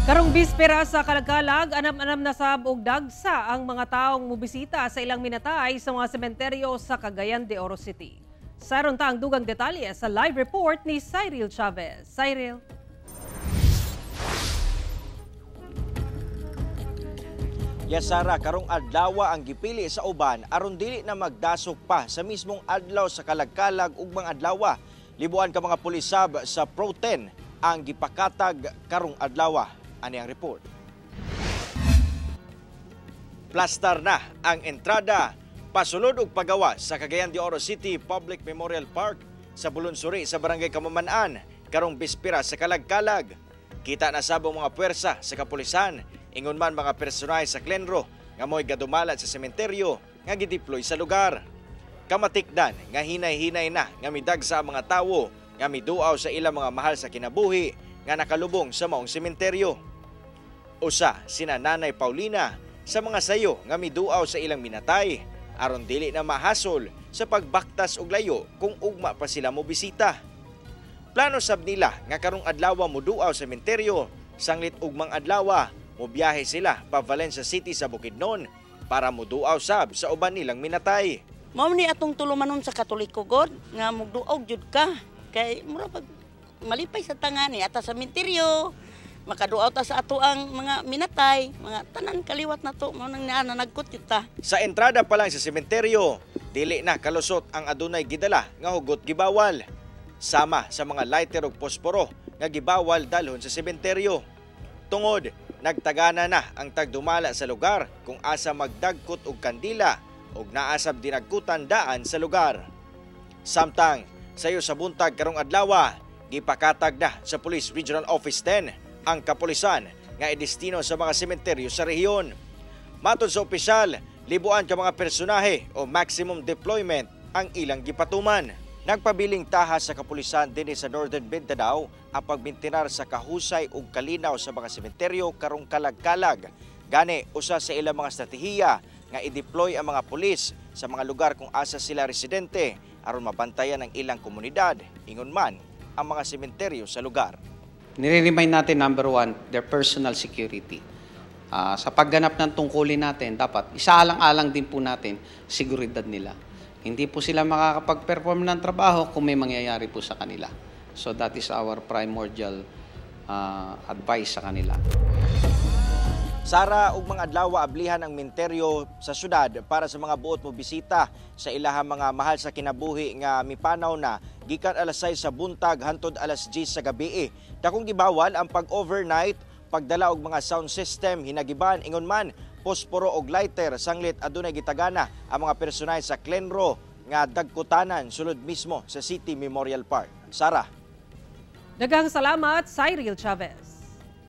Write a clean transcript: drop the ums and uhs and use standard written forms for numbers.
Karong bispera sa Kalagkalag, anam-anam na sab og dagsa ang mga taong mubisita sa ilang minatay sa mga sementeryo sa Cagayan de Oro City. Saron ta ang dugang detalye sa live report ni Cyril Chavez. Cyril. Yes, Sara, karong adlaw ang gipili sa uban aron dili na magdasok pa sa mismong adlaw sa Kalagkalag ug mga adlaw. Libuan ka mga pulisab sa Pro-10 ang gipakatag karong adlaw. Ani ang report. Plastar na ang entrada pasulod og pagawa sa Cagayan de Oro City Public Memorial Park sa Bulunsuri sa Barangay Kamaman-an karong bispera sa Kalagkalag. Kita na sabong mga puwersa sa kapulisan, ingon man mga personahe sa Clenro nga mo'y gadumalat sa sementeryo nga gideploy sa lugar. Kamatikdan nga hinay-hinay na nga midagsa ang mga tawo nga miduaw sa ilang mga mahal sa kinabuhi nga nakalubong sa maong sementeryo. Usa sina Nanay Paulina sa mga sayo nga miduaw sa ilang minatay aron dili na mahasol sa pagbaktas og layo kung ugma pa sila mo bisita. Plano sab nila nga karong adlaw moduaw sa sementeryo, sanglit ugmang adlaw mobiyahe sila pa Valencia City sa Bukidnon para moduaw sab sa uban nilang minatay. Mao ni atong tulumanon sa Katoliko God nga mogduaw jud ka kay mura pag malipay sa tangani ata sa sementeryo. Makaduaw ta sa ato ang mga minatay, mga tanan kaliwat na to, mao nang nagkut kita. Sa entrada pa lang sa sementeryo, dili na kalusot ang adunay gidala nga hugot gibawal. Sama sa mga lighter ug posporo nga gibawal dalhon sa sementeryo. Tungod, nagtagana na ang tagdumala sa lugar kung asa magdagkot og kandila ug naasab dinagkutan daan sa lugar. Samtang, sayo sa buntag karong adlaw, gipakatag na sa Police Regional Office 10 ang kapulisan nga idestino sa mga sementeryo sa rehiyon. Matod sa opisyal, libuan ka mga personahe o maximum deployment ang ilang gipatuman. Nagpabiling taha sa kapulisan din sa Northern Mindanao ang pagbintinar sa kahusay ug kalinaw sa mga sementeryo karong Kalagkalag. Gani, usa sa ilang mga estratehiya nga i-deploy ang mga pulis sa mga lugar kung asa sila residente aron mabantayan ang ilang komunidad, ingon man ang mga sementeryo sa lugar. Nire-remind natin, number one, their personal security. Sa pagganap ng tungkulin natin, dapat isaalang-alang din po natin seguridad nila. Hindi po sila makakapag-perform ng trabaho kung may mangyayari po sa kanila. So that is our primordial advice sa kanila. Sara, ug mga adlaw ablihan ang menteryo sa syudad para sa mga buot mo bisita sa ilahang mga mahal sa kinabuhi nga mipanaw na gikan alas 6 sa buntag hantod alas 10 sa gabi. Dakong gibawal ang pag-overnight, pagdala og mga sound system, hinagiban ingon man posporo og lighter, sanglit adunay gitagana ang mga personahe sa Clenro nga dagkutanan sulod mismo sa City Memorial Park. Sara. Daghang salamat, Cyril Chavez.